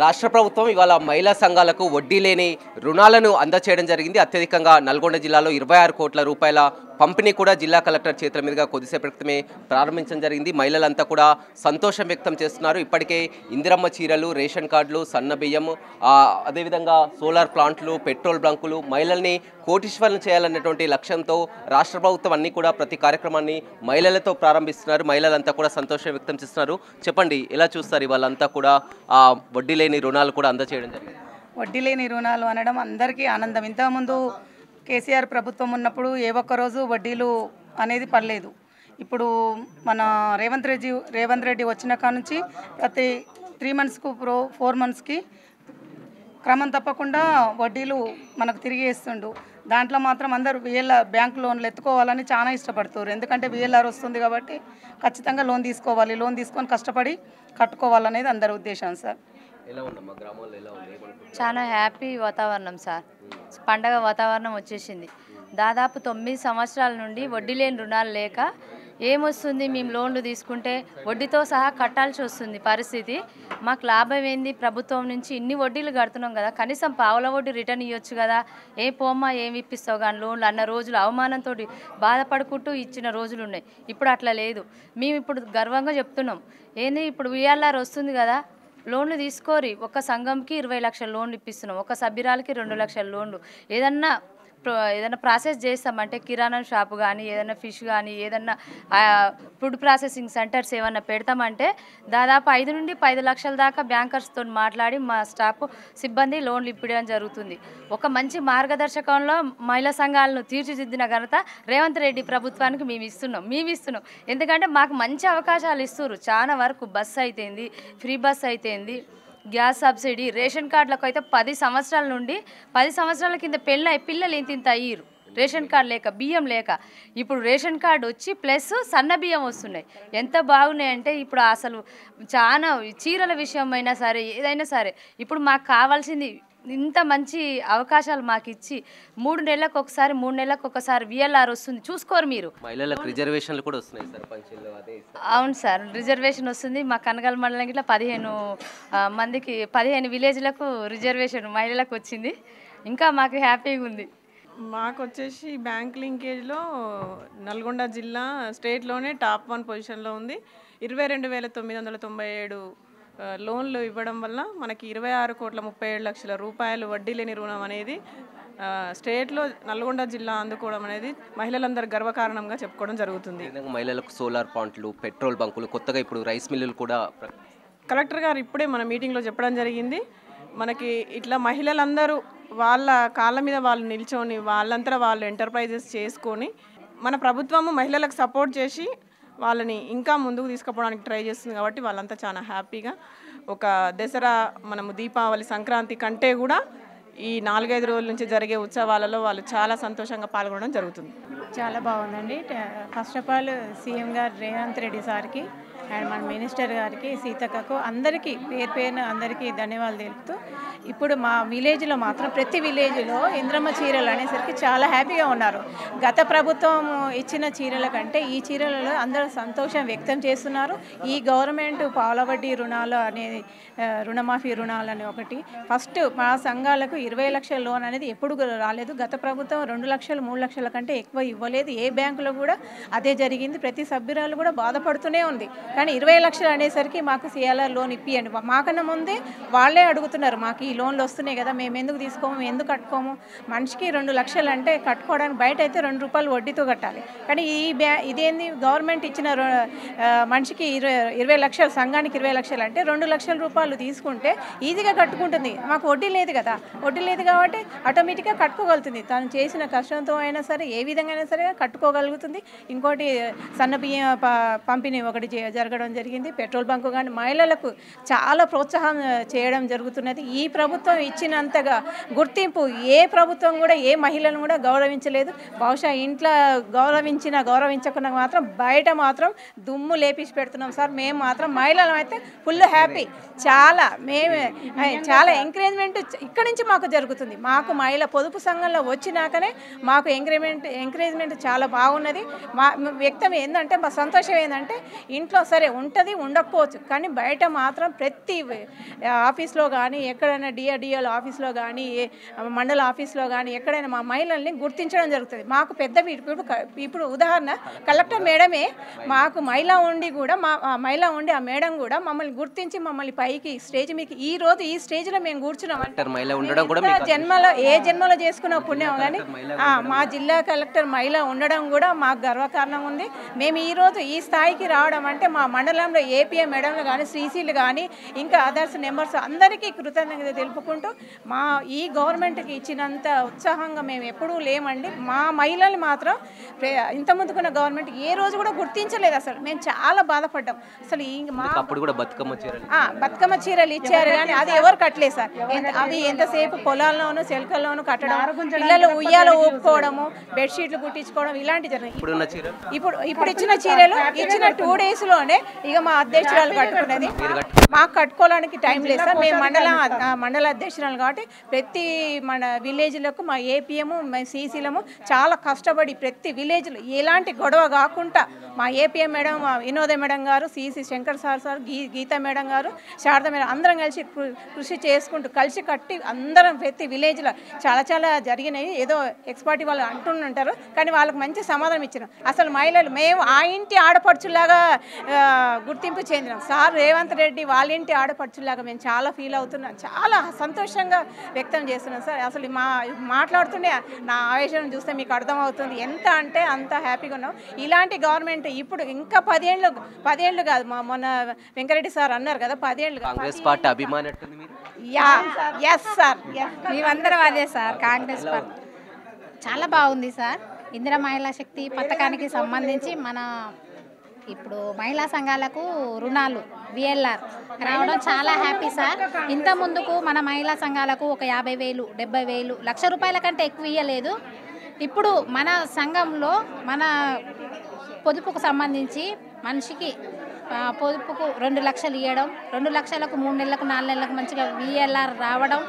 రాష్ట్ర ప్రభుత్వం ఇవాళ మహిళా సంఘాలకు వడ్డీ లేని రుణాలను అందచేయడం జరిగింది. అత్యధికంగా నల్గొండ జిల్లాలో 26 కోట్ల రూపాయల పంపిణీ కూడా జిల్లా కలెక్టర్ చేతుల మీదుగా కొద్దిసేపటి క్రితమే ప్రారంభించడం జరిగింది. మహిళలంతా కూడా సంతోషం వ్యక్తం చేస్తున్నారు. ఇప్పటికే ఇందిరమ్మ చీరలు, రేషన్ కార్డులు, సన్న బియ్యం, అదేవిధంగా సోలార్ ప్లాంట్లు, పెట్రోల్ బంకులు మహిళల్ని కోటీశ్వరులను చేయాలన్నటువంటి లక్ష్యంతో రాష్ట్ర ప్రభుత్వం అన్ని కూడా ప్రతి కార్యక్రమాన్ని మహిళలతో ప్రారంభిస్తున్నారు. మహిళలంతా కూడా సంతోషం వ్యక్తం చేస్తున్నారు. చెప్పండి, ఎలా చూస్తారు వాళ్ళంతా కూడా వడ్డీ లేని రుణాలు కూడా అందచేయడం జరిగింది? వడ్డీ లేని రుణాలు అనడం అందరికీ ఆనందం. ఇంతకుముందు కేసీఆర్ ప్రభుత్వం ఉన్నప్పుడు ఏ ఒక్క రోజు వడ్డీలు అనేది పడలేదు. ఇప్పుడు మన రేవంత్ రెడ్డి వచ్చిన కాడ నుంచి ప్రతి 3 మంత్స్కు 4 మంత్స్కి క్రమం తప్పకుండా వడ్డీలు మనకు తిరిగి ఇస్తుండు. దాంట్లో మాత్రం అందరూ బ్యాంక్ లోన్లు ఎత్తుకోవాలని చాలా ఇష్టపడుతున్నారు. ఎందుకంటే VLR వస్తుంది కాబట్టి ఖచ్చితంగా లోన్ తీసుకోవాలి, లోన్ తీసుకొని కష్టపడి కట్టుకోవాలనేది అందరి ఉద్దేశం సార్. చాలా హ్యాపీ వాతావరణం సార్. పండగ వాతావరణం వచ్చేసింది. దాదాపు 9 సంవత్సరాల నుండి వడ్డీ లేని రుణాలు లేక ఏమొస్తుంది, మేము లోన్లు తీసుకుంటే వడ్డీతో సహా కట్టాల్సి వస్తుంది పరిస్థితి. మాకు లాభం ఏంది, ప్రభుత్వం నుంచి ఇన్ని వడ్డీలు కడుతున్నాం కదా, కనీసం పావుల వడ్డీ రిటర్న్ ఇవ్వచ్చు కదా, ఏ పోమ్మా ఏమి ఇప్పిస్తావు కానీ లోన్లు అన్న రోజులు అవమానంతో బాధపడుకుంటూ ఇచ్చిన రోజులు ఉన్నాయి. ఇప్పుడు అట్లా లేదు. మేము ఇప్పుడు గర్వంగా చెప్తున్నాం, ఏంది ఇప్పుడు VLR వస్తుంది కదా, లోన్లు తీసుకోరి. ఒక సంఘంకి 20 లక్షల లోన్లు ఇప్పిస్తున్నాం, ఒక సభ్యురాలకి 2 లక్షల లోన్లు. ఏదన్నా ప్రాసెస్ చేస్తామంటే కిరాణా షాపు కానీ, ఏదైనా ఫిష్ కానీ, ఏదన్నా ఫుడ్ ప్రాసెసింగ్ సెంటర్స్ ఏమన్నా పెడతామంటే దాదాపు 5 నుండి 10 లక్షల దాకా బ్యాంకర్స్తో మాట్లాడి మా స్టాఫ్ సిబ్బంది లోన్లు ఇప్పడం జరుగుతుంది. ఒక మంచి మార్గదర్శకంలో మహిళా సంఘాలను తీర్చిదిద్దిన ఘనత రేవంత్ రెడ్డి ప్రభుత్వానికి మేము ఇస్తున్నాం. ఎందుకంటే మాకు మంచి అవకాశాలు ఇస్తున్నారు. చాలా వరకు బస్సు అయితేంది, ఫ్రీ బస్ అయితేంది, గ్యాస్ సబ్సిడీ, రేషన్ కార్డులకు అయితే 10 సంవత్సరాల నుండి 10 సంవత్సరాల కింద పిల్లలు ఇంత అయ్యారు రేషన్ కార్డు లేక, బియ్యం లేక. ఇప్పుడు రేషన్ కార్డు వచ్చి ప్లస్ సన్న బియ్యం వస్తున్నాయి. ఎంత బాగున్నాయంటే ఇప్పుడు అసలు చాలా చీరల విషయం అయినా సరే, ఏదైనా సరే ఇప్పుడు మాకు కావాల్సింది ఇంత మంచి అవకాశాలు మాకు ఇచ్చి 3 నెలలకు ఒకసారి VLR వస్తుంది, చూసుకోరు మీరు. మహిళలకు రిజర్వేషన్లు కూడా వస్తున్నాయి సార్ పంచాయతీలో. అవును సార్, రిజర్వేషన్ వస్తుంది. మా కనగల్ మండలం ఇట్లా 15 మందికి 15 విలేజ్లకు రిజర్వేషన్ మహిళలకు వచ్చింది. ఇంకా మాకు హ్యాపీగా ఉంది. మాకు వచ్చేసి బ్యాంక్ లింకేజ్లో నల్గొండ జిల్లా స్టేట్లోనే టాప్ 1 పొజిషన్లో ఉంది. 22,997 లోన్లు ఇవ్వడం వల్ల మనకి 26 కోట్ల 37 లక్షల రూపాయలు వడ్డీ లేని రుణం అనేది స్టేట్లో నల్గొండ జిల్లా అందుకోవడం అనేది మహిళలందరూ గర్వకారణంగా చెప్పుకోవడం జరుగుతుంది. మహిళలకు సోలార్ ప్లాంట్లు, పెట్రోల్ బంకులు, కొత్తగా ఇప్పుడు రైస్ మిల్లులు కూడా కలెక్టర్ గారు ఇప్పుడే మన మీటింగ్లో చెప్పడం జరిగింది. మనకి ఇట్లా మహిళలందరూ వాళ్ళ కాళ్ళ మీద వాళ్ళు నిల్చొని వాళ్ళంతా వాళ్ళు ఎంటర్ప్రైజెస్ చేసుకొని మన ప్రభుత్వము మహిళలకు సపోర్ట్ చేసి వాళ్ళని ఇంకా ముందుకు తీసుకుపోవడానికి ట్రై చేస్తుంది. కాబట్టి వాళ్ళంతా చాలా హ్యాపీగా ఒక దసరా, మనము దీపావళి, సంక్రాంతి కంటే కూడా ఈ 4-5 రోజుల నుంచి జరిగే ఉత్సవాలలో వాళ్ళు చాలా సంతోషంగా పాల్గొనడం జరుగుతుంది. చాలా బాగుందండి. ఫస్ట్ ఆఫ్ ఆల్ సీఎం గారు రేవంత్ రెడ్డి సార్కి అండ్ మన మినిస్టర్ గారికి, సీతక్కకు, అందరికీ పేరున అందరికీ ధన్యవాదాలు తెలుపుతూ, ఇప్పుడు మా విలేజ్లో మాత్రం ప్రతి విలేజ్లో ఇంద్రమ్మ చీరలు అనేసరికి చాలా హ్యాపీగా ఉన్నారు. గత ప్రభుత్వం ఇచ్చిన చీరల కంటే ఈ చీరలలో అందరూ సంతోషం వ్యక్తం చేస్తున్నారు. ఈ గవర్నమెంట్ పావుల వడ్డీ రుణాలు అనేది, రుణమాఫీ రుణాలు అని ఒకటి, ఫస్ట్ మా సంఘాలకు 20 లక్షల లోన్ అనేది ఎప్పుడు రాలేదు. గత ప్రభుత్వం 2 లక్షలు 3 లక్షల కంటే ఎక్కువ ఇవ్వలేదు. ఏ బ్యాంకులో కూడా అదే జరిగింది. ప్రతి సభ్యురాలు కూడా బాధపడుతూనే ఉంది. కానీ 20 లక్షలు అనేసరికి మాకు CLR లోన్ ఇప్పియండి, మాకన్నా ముందే వాళ్ళే అడుగుతున్నారు, మాకు ఈ లోన్లు వస్తున్నాయి కదా, మేము ఎందుకు తీసుకోము, ఎందుకు కట్టుకోము. మనిషికి 2 లక్షలు అంటే కట్టుకోవడానికి బయట అయితే 2 రూపాయలు వడ్డీతో కట్టాలి. కానీ ఇదేంది, గవర్నమెంట్ ఇచ్చిన మనిషికి 20 లక్షలు, సంఘానికి 20 లక్షలు అంటే 2 లక్షల రూపాయలు తీసుకుంటే ఈజీగా కట్టుకుంటుంది. మాకు వడ్డీ లేదు కదా, వడ్డీ లేదు కాబట్టి ఆటోమేటిక్గా కట్టుకోగలుగుతుంది. తను చేసిన కష్టంతో అయినా సరే, ఏ విధంగా అయినా సరే కట్టుకోగలుగుతుంది. ఇంకోటి సన్న బియ్యం పంపిణీ ఒకటి జరగడం జరిగింది. పెట్రోల్ బంకు కానీ మహిళలకు చాలా ప్రోత్సాహం చేయడం జరుగుతున్నది. ఈ ప్రభుత్వం ఇచ్చినంతగా గుర్తింపు ఏ ప్రభుత్వం కూడా ఏ మహిళను కూడా గౌరవించలేదు. బహుశా ఇంట్లో గౌరవించకుండా మాత్రం బయట మాత్రం దుమ్ము లేపించి పెడుతున్నాం సార్. మేము మాత్రం మహిళలు అయితే ఫుల్ హ్యాపీ, చాలా ఎంకరేజ్మెంట్ ఇక్కడి నుంచి మాకు జరుగుతుంది. మాకు మహిళా పొదుపు సంఘంలో వచ్చినాకనే మాకు ఎంకరేజ్మెంట్ చాలా బాగున్నది. మా వ్యక్తం ఏంటంటే మా సంతోషం ఏంటంటే ఇంట్లో సరే ఉంటుంది ఉండకపోవచ్చు, కానీ బయట మాత్రం ప్రతి ఆఫీస్లో కానీ ఎక్కడైనా డిఆర్డిఎల్ ఆఫీస్లో కానీ మండల ఆఫీస్లో కానీ ఎక్కడైనా మా మహిళల్ని గుర్తించడం జరుగుతుంది. మాకు పెద్ద ఇప్పుడు ఉదాహరణ కలెక్టర్ మేడమే మాకు మహిళ ఉండి కూడా ఆ మేడం కూడా మమ్మల్ని గుర్తించి మమ్మల్ని పైకి స్టేజ్ మీకు ఈ రోజు ఈ స్టేజ్లో మేము కూర్చున్నాం. జన్మలో చేసుకున్న పుణ్యం కానీ మా జిల్లా కలెక్టర్ మహిళ ఉండడం కూడా మాకు గర్వకారణం ఉంది. మేము ఈరోజు ఈ స్థాయికి రావడం అంటే మా మండలంలో ఏపీఎం మేడంలు కానీ శ్రీశీలు కానీ ఇంకా అదర్స్ మెంబర్స్ అందరికీ కృతజ్ఞత తెలుపుకుంటూ మా ఈ గవర్నమెంట్కి ఇచ్చినంత ఉత్సాహంగా మేము ఎప్పుడూ లేమండి. మా మహిళలు మాత్రం ఇంతకుముందుకున్న గవర్నమెంట్ ఏ రోజు కూడా గుర్తించలేదు. అసలు మేము చాలా బాధపడ్డాం. అసలు బతుకమ్మ చీరలు ఇచ్చారు కానీ అది ఎవరు కట్టలేదు సార్. అవి ఎంతసేపు పొలాల్లోనూ చెలకల్లోనూ కట్టడం, పిల్లలు ఉయ్యాల ఊపుకోవడము, బెడ్షీట్లు కుట్టించుకోవడం ఇలాంటి జరిగింది. ఇప్పుడు ఇచ్చిన చీరలు ఇచ్చిన 2 డేస్లోనే ఇక మా అధ్యక్షురాలు కట్టుకున్నది. మాకు కట్టుకోవడానికి టైం లేదు సార్. మేము మండల అధ్యక్షురాలు కాబట్టి ప్రతి మన విలేజ్లకు మా ఏపీఎం మా సీసీలము చాలా కష్టపడి ప్రతి విలేజ్లో ఎలాంటి గొడవ కాకుండా మా ఏపీఎం మేడం, వినోదయ మేడం గారు, CC Shankar sir, Geeta madam గారు, శారద మేడం అందరం కలిసి కృషి చేసుకుంటూ కలిసి కట్టి అందరం ప్రతి విలేజ్లో చాలా జరిగినాయి. ఏదో ఎక్స్పర్ట్ వాళ్ళు అంటుంటారు కానీ వాళ్ళకి మంచి సమాధానం ఇచ్చినాం. అసలు మహిళలు మేము ఆ ఇంటి ఆడపడుచులాగా గుర్తింపు చెందినాం. సార్ రేవంత్ రెడ్డి వాళ్ళ ఇంటి ఆడపడుచులాగా మేము చాలా ఫీల్ అవుతున్నాం, చాలా సంతోషంగా వ్యక్తం చేస్తున్నాం సార్. అసలు మాట్లాడుతుండే నా ఆవేశం చూస్తే మీకు అర్థమవుతుంది ఎంత అంటే అంత హ్యాపీగా ఉన్నాం. ఇలాంటి గవర్నమెంట్ ఇప్పుడు ఇంకా 10 ఏళ్ళు కాదు, మొన్న వెంకరెడ్డి సార్ అన్నారు కదా 10 ఏళ్ళు కాంగ్రెస్ పార్టీ అభిమాని ఎస్ సార్, మేమందరం అదే సార్. కాంగ్రెస్ పార్టీ చాలా బాగుంది సార్. ఇందిరా మహిళా శక్తి పథకానికి సంబంధించి మన ఇప్పుడు మహిళా సంఘాలకు రుణాలు VLR రావడం చాలా హ్యాపీ సార్. ఇంత ముందుకు మన మహిళా సంఘాలకు ఒక 50,000, 70,000, 1,00,000 రూపాయల కంటే ఎక్కువ ఇవ్వలేదు. ఇప్పుడు మన సంఘంలో మన పొదుపుకు సంబంధించి మనిషికి పొదుపుకు 2 లక్షలు ఇవ్వడం, 2 లక్షలకు 3 నెలలకు 4 నెలలకు మంచిగా VLR రావడం,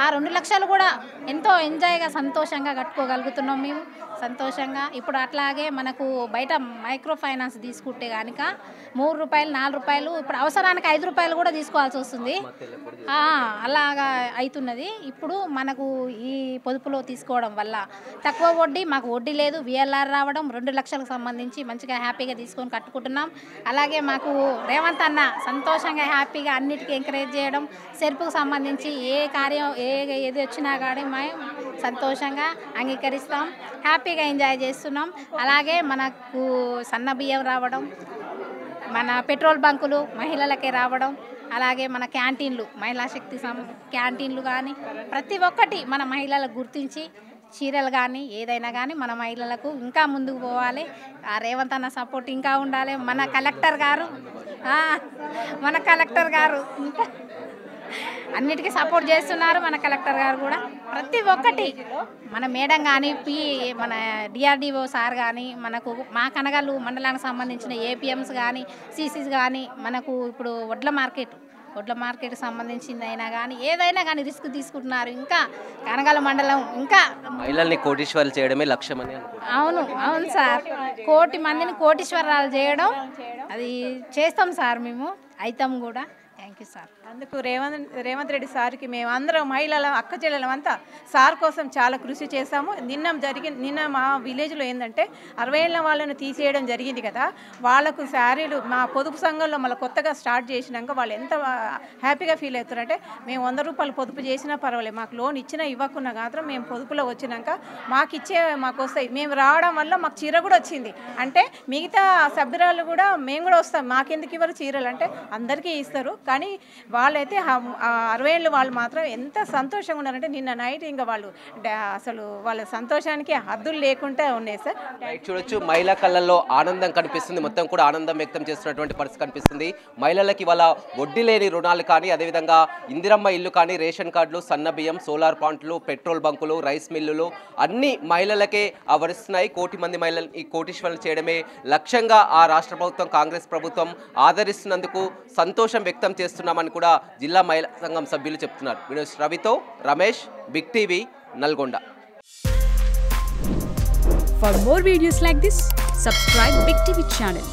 ఆ 2 లక్షలు కూడా ఎంతో ఎంజాయ్గా సంతోషంగా కట్టుకోగలుగుతున్నాం మేము సంతోషంగా. ఇప్పుడు అట్లాగే మనకు బయట మైక్రో ఫైనాన్స్ తీసుకుంటే కనుక 3 రూపాయలు 4 రూపాయలు ఇప్పుడు అవసరానికి 5 రూపాయలు కూడా తీసుకోవాల్సి వస్తుంది. అలాగా అవుతున్నది. ఇప్పుడు మనకు ఈ పొదుపులో తీసుకోవడం వల్ల తక్కువ వడ్డీ, మాకు వడ్డీ లేదు, VLR రావడం, 2 లక్షలకు సంబంధించి మంచిగా హ్యాపీగా తీసుకొని కట్టుకుంటున్నాం. అలాగే మాకు రేవంత్ అన్న సంతోషంగా హ్యాపీగా అన్నిటికీ ఎంకరేజ్ చేయడం, సెరుపుకు సంబంధించి ఏ కార్యం ఏది వచ్చినా కానీ మేము సంతోషంగా అంగీకరిస్తాం, హ్యాపీగా ఎంజాయ్ చేస్తున్నాం. అలాగే మనకు సన్న బియ్యం రావడం, మన పెట్రోల్ బంకులు మహిళలకే రావడం, అలాగే మన క్యాంటీన్లు మహిళా శక్తి క్యాంటీన్లు కానీ ప్రతి ఒక్కటి మన మహిళలకు గుర్తించి చీరలు కానీ ఏదైనా కానీ మన మహిళలకు ఇంకా ముందుకు పోవాలి. ఆ రేవంత్ అన్న సపోర్ట్ ఇంకా ఉండాలి. మన కలెక్టర్ గారు ఇంకా అన్నిటికీ సపోర్ట్ చేస్తున్నారు. మన కలెక్టర్ గారు కూడా ప్రతి ఒక్కటి మన మేడం కానీ మన డిఆర్డిఓ సార్ కానీ మనకు మా కనగల్లు మండలానికి సంబంధించిన ఏపీఎంస్ కానీ సీసీస్ కానీ మనకు ఇప్పుడు వడ్ల మార్కెట్ సంబంధించింది అయినా కానీ ఏదైనా కానీ రిస్క్ తీసుకుంటున్నారు. ఇంకా కనగల మండలం ఇంకా మహిళల్ని కోటీశ్వరాలు చేయడమే లక్ష్యమని. అవును సార్, 1 కోటి మందిని కోటీశ్వరాలు చేయడం అది చేస్తాం సార్, మేము అవుతాం కూడా. Thank you sir. అందుకు రేవంత్ రెడ్డి సార్కి మేము అందరం మహిళల అక్క చెల్లెలమంతా సార్ కోసం చాలా కృషి చేశాము. నిన్న మా విలేజ్లో ఏంటంటే 60 ఏళ్ళ వాళ్ళను తీసేయడం జరిగింది కదా, వాళ్ళకు శారీలు మా పొదుపు సంఘంలో మళ్ళీ కొత్తగా స్టార్ట్ చేసినాక వాళ్ళు ఎంత హ్యాపీగా ఫీల్ అవుతారంటే మేము 100 రూపాయలు పొదుపు చేసినా పర్వాలేదు, మాకు లోన్ ఇచ్చినా ఇవ్వకున్నా మాత్రం మేము పొదుపులో వచ్చినాక మాకు వస్తాయి. మేము రావడం వల్ల మాకు చీర కూడా వచ్చింది అంటే మిగతా సభ్యురాలు కూడా మేము కూడా వస్తాం, మాకెందుకు ఇవ్వరు చీరలు అంటే అందరికీ ఇస్తారు. కానీ వాళ్ళైతే 60 ఏళ్ళు వాళ్ళు మాత్రం ఎంత సంతోషంగా ఉన్నారంటే నిన్న నైట్ ఇంకా వాళ్ళు అసలు వాళ్ళ సంతోషానికి హద్దులు లేకుండా ఉన్నాయి సార్. చూడొచ్చు మహిళా కళ్ళల్లో ఆనందం కనిపిస్తుంది, మొత్తం కూడా ఆనందం వ్యక్తం చేస్తున్నటువంటి పరిస్థితి కనిపిస్తుంది. మహిళలకి వాళ్ళ వడ్డీ లేని రుణాలు కానీ, అదేవిధంగా ఇందిరమ్మ ఇల్లు కానీ, రేషన్ కార్డులు, సన్న బియ్యం, సోలార్ ప్లాంట్లు, పెట్రోల్ బంకులు, రైస్ మిల్లులు అన్ని మహిళలకే వరిస్తున్నాయి. కోటి మంది మహిళలు ఈ కోటీశ్వరులు చేయడమే లక్ష్యంగా ఆ రాష్ట్ర ప్రభుత్వం, కాంగ్రెస్ ప్రభుత్వం ఆదరిస్తున్నందుకు సంతోషం వ్యక్తం చేస్తున్నామని కూడా జిల్లా మహిళా సంఘం సభ్యులు చెప్తున్నారు. వీడియోస్ రవితో Ramesh, big TV, Nalgonda. For more videos like this, subscribe Big TV channel.